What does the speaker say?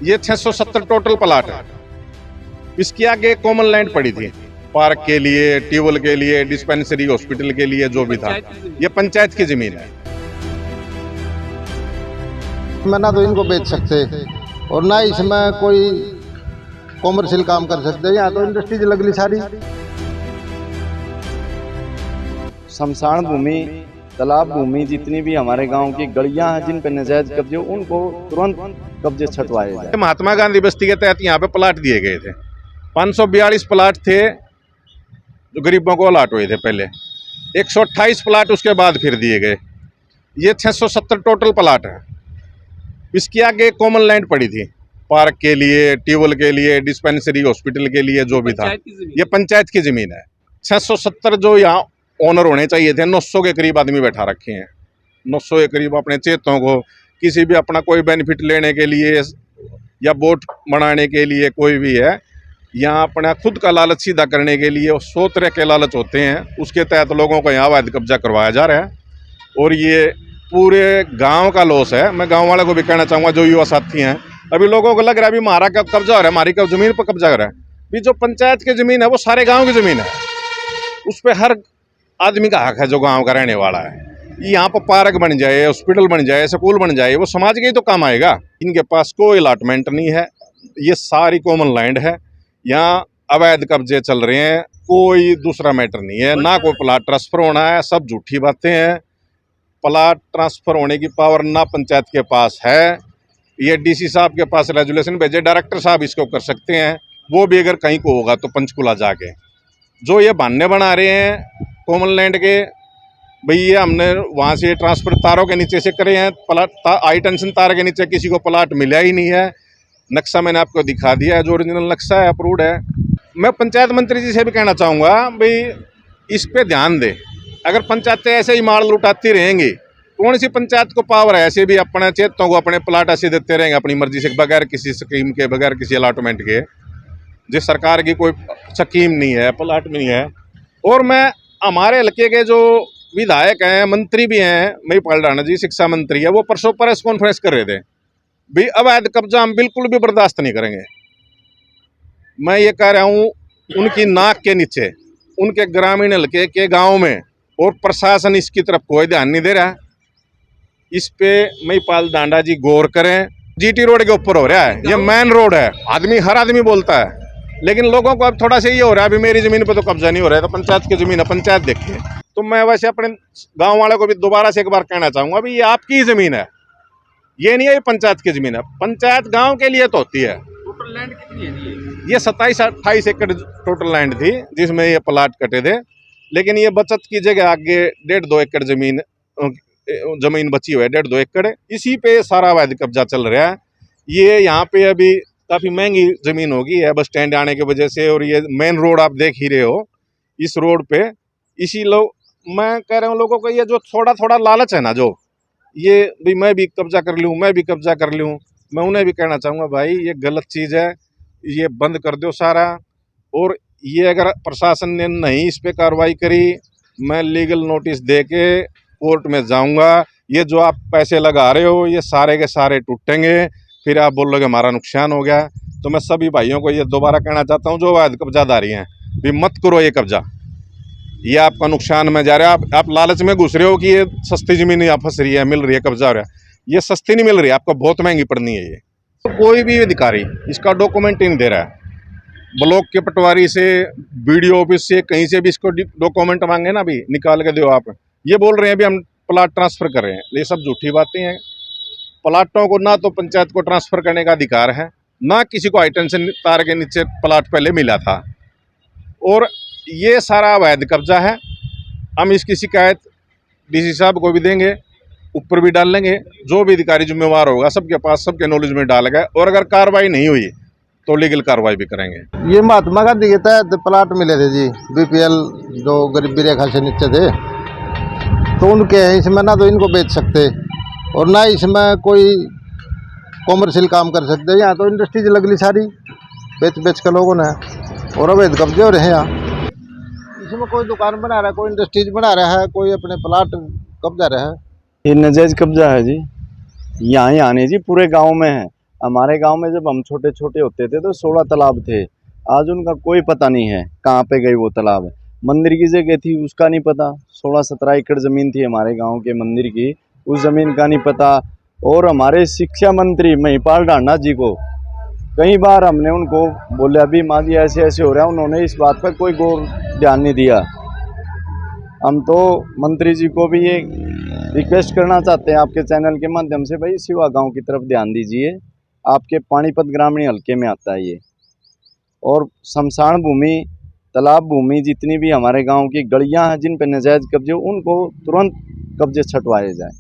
ये 670 total plot है। इसके आगे कॉमन लैंड पड़ी थी पार्क के लिए, ट्यूबवेल के लिए, डिस्पेंसरी, हॉस्पिटल के लिए, जो भी था। ये पंचायत की जमीन है। मैं ना तो इनको बेच सकते और ना इसमें कोई कॉमर्शियल काम कर सकते। यहाँ तो इंडस्ट्रीज लगली सारी। शमशान भूमि, तालाब भूमि, जितनी भी हमारे गांव की गलियां हैं जिन पर नाजायज कब्जे, उनको तुरंत कब्जे छुटवाए जाए। महात्मा गांधी बस्ती के तहत यहाँ पे प्लाट दिए गए थे। 542 प्लाट थे जो गरीबों को अलाट हुए थे पहले। 128 प्लाट उसके बाद फिर दिए गए। ये 670 टोटल प्लाट है। इसके आगे कॉमन लैंड पड़ी थी पार्क के लिए, ट्यूबवेल के लिए, डिस्पेंसरी, हॉस्पिटल के लिए, जो भी था। ये पंचायत की जमीन है। 670 जो यहाँ ओनर होने चाहिए थे, 900 के करीब आदमी बैठा रखे हैं। 900 के करीब अपने चेतों को किसी भी अपना कोई बेनिफिट लेने के लिए या वोट बनाने के लिए, कोई भी है यहाँ अपना खुद का लालच सीधा करने के लिए 100 तरह के लालच होते हैं। उसके तहत लोगों को यहाँ अवैध कब्जा करवाया जा रहा है और ये पूरे गांव का लॉस है। मैं गांव वाले को भी कहना चाहूँगा, जो युवा साथी हैं, अभी लोगों को लग रहा है अभी हमारा कब कब्जा हो रहा है, हमारी कब जमीन पर कब्जा कर रहा है। अभी जो पंचायत की जमीन है वो सारे गाँव की जमीन है। उस पर हर आदमी का हक है जो गाँव का रहने वाला है। यहाँ पर पार्क बन जाए, हॉस्पिटल बन जाए, स्कूल बन जाए, वो समाज के ही तो काम आएगा। इनके पास कोई अलाटमेंट नहीं है। ये सारी कॉमन लैंड है। यहाँ अवैध कब्जे चल रहे हैं। कोई दूसरा मैटर नहीं है। ना कोई प्लाट ट्रांसफर होना है, सब झूठी बातें हैं। प्लाट ट्रांसफर होने की पावर ना पंचायत के पास है। ये डीसी साहब के पास रेजुलेशन भेजे, डायरेक्टर साहब इसको कर सकते हैं। वो भी अगर कहीं को होगा तो पंचकुला जाके। जो ये बहाने बना रहे हैं कॉमन लैंड के, भाई ये हमने वहाँ से ट्रांसफर तारों के नीचे से करे हैं। प्लाट हाई टेंशन तार के नीचे किसी को प्लाट मिला ही नहीं है। नक्शा मैंने आपको दिखा दिया है, जो ओरिजिनल नक्शा है, अप्रूव्ड है। मैं पंचायत मंत्री जी से भी कहना चाहूँगा, भाई इस पे ध्यान दे। अगर पंचायतें ऐसे ही माल लुटाती रहेंगी, कौन सी पंचायत को पावर है ऐसे भी अपने चेतों को अपने प्लाट ऐसे देते रहेंगे अपनी मर्जी से, बगैर किसी स्कीम के, बगैर किसी अलाटमेंट के। जिस सरकार की कोई स्कीम नहीं है, प्लाट नहीं है। और मैं हमारे हल्के के जो विधायक हैं, मंत्री भी हैं, महिपाल राणा जी शिक्षा मंत्री है, वो परसों प्रेस कॉन्फ्रेंस कर रहे थे, भी अवैध कब्जा हम बिल्कुल भी बर्दाश्त नहीं करेंगे। मैं ये कह रहा हूँ, उनकी नाक के नीचे, उनके ग्रामीण हल्के के गाँव में, और प्रशासन इसकी तरफ कोई ध्यान नहीं दे रहा है। इस पे महिपाल डांडा जी गौर करें। जीटी रोड के ऊपर हो रहा है, ये मेन रोड है। हर आदमी बोलता है, लेकिन लोगों को अब थोड़ा सा ये हो रहा है, अभी मेरी जमीन पे तो कब्जा नहीं हो रहा है, तो पंचायत की जमीन है, पंचायत देखिए। तो मैं वैसे अपने गांव वालों को भी दोबारा से एक बार कहना चाहूँगा, अभी ये आपकी ज़मीन है, ये नहीं है ये पंचायत की ज़मीन है। पंचायत गाँव के लिए तो होती है। टोटल लैंड कितनी है? ये 27-28 एकड़ टोटल लैंड थी जिसमें ये प्लाट कटे थे, लेकिन ये बचत की जगह आगे 1.5-2 एकड़ जमीन बची हुई है, 1.5-2 एकड़। इसी पे सारा अवैध कब्जा चल रहा है। ये यहाँ पे अभी काफ़ी महंगी ज़मीन होगी है बस स्टैंड आने की वजह से, और ये मेन रोड आप देख ही रहे हो। इस रोड पे इसी लोग, मैं कह रहा हूँ लोगों को, ये जो थोड़ा थोड़ा लालच है ना, जो ये भी मैं भी कब्जा कर लूँ, मैं भी कब्जा कर लूँ, मैं उन्हें भी कहना चाहूँगा, भाई ये गलत चीज़ है, ये बंद कर दो सारा। और ये अगर प्रशासन ने नहीं इस पर कार्रवाई करी, मैं लीगल नोटिस दे के कोर्ट में जाऊंगा। ये जो आप पैसे लगा रहे हो, ये सारे के सारे टूटेंगे, फिर आप बोलोगे हमारा नुकसान हो गया। तो मैं सभी भाइयों को ये दोबारा कहना चाहता हूँ, जो अवैध कब्जादारी हैं, भी मत करो ये कब्जा, ये आपका नुकसान में जा रहा है। आप लालच में घुस रहे हो कि ये सस्ती ज़मीन यहाँ फंस रही है, मिल रही है, कब्जा हो रहा है। ये सस्ती नहीं मिल रही है, आपको बहुत महंगी पड़नी है। ये तो कोई भी अधिकारी इसका डॉक्यूमेंट ही नहीं दे रहा है। ब्लॉक के पटवारी से, बीडीओ ऑफिस से, कहीं से भी इसको डॉक्यूमेंट मांगे ना, भी निकाल के दो आप। ये बोल रहे हैं भी हम प्लाट ट्रांसफ़र कर रहे हैं, ये सब झूठी बातें हैं। प्लाटों को ना तो पंचायत को ट्रांसफ़र करने का अधिकार है, ना किसी को हाई टेंशन तार के नीचे प्लाट पहले मिला था। और ये सारा अवैध कब्जा है। हम इसकी शिकायत डीसी साहब को भी देंगे, ऊपर भी डाल लेंगे। जो भी अधिकारी जिम्मेवार होगा सबके पास, सबके नॉलेज में डाल गए, और अगर कार्रवाई नहीं हुई तो लीगल कार्रवाई भी करेंगे। ये महात्मा गांधी के तहत प्लाट मिले थे जी, बीपीएल जो गरीबी रेखा से नीचे थे, तो उनके हैं। इसमें ना तो इनको बेच सकते और ना इसमें कोई कॉमर्शियल काम कर सकते। यहाँ तो इंडस्ट्रीज लगली सारी, बेच के लोगों ने, और अवैध कब्जे हो रहे हैं यहाँ। इसमें कोई दुकान बना रहा है, कोई इंडस्ट्रीज बना रहा है, कोई अपने प्लाट कब्जा रहा है। ये नाजायज कब्जा है जी, यहाँ ही आने जी, पूरे गांव में है। हमारे गांव में जब हम छोटे छोटे होते थे तो 16 तालाब थे। आज उनका कोई पता नहीं है कहाँ पे गई वो तालाब। मंदिर की जगह थी उसका नहीं पता। 16-17 एकड़ ज़मीन थी हमारे गांव के मंदिर की, उस ज़मीन का नहीं पता। और हमारे शिक्षा मंत्री महिपाल ढांडा जी को कई बार हमने उनको बोला भी माँ जी ऐसे ऐसे हो रहा है, उन्होंने इस बात पर कोई गौर ध्यान नहीं दिया। हम तो मंत्री जी को भी ये रिक्वेस्ट करना चाहते हैं आपके चैनल के माध्यम से, भाई सिवा गांव की तरफ ध्यान दीजिए। आपके पानीपत ग्रामीण हल्के में आता है ये। और शमशान भूमि, तालाब भूमि जितनी भी हमारे गांव की गलियां हैं जिन पर नाजायज़ कब्जे, उनको तुरंत कब्जे छटवाए जाएं।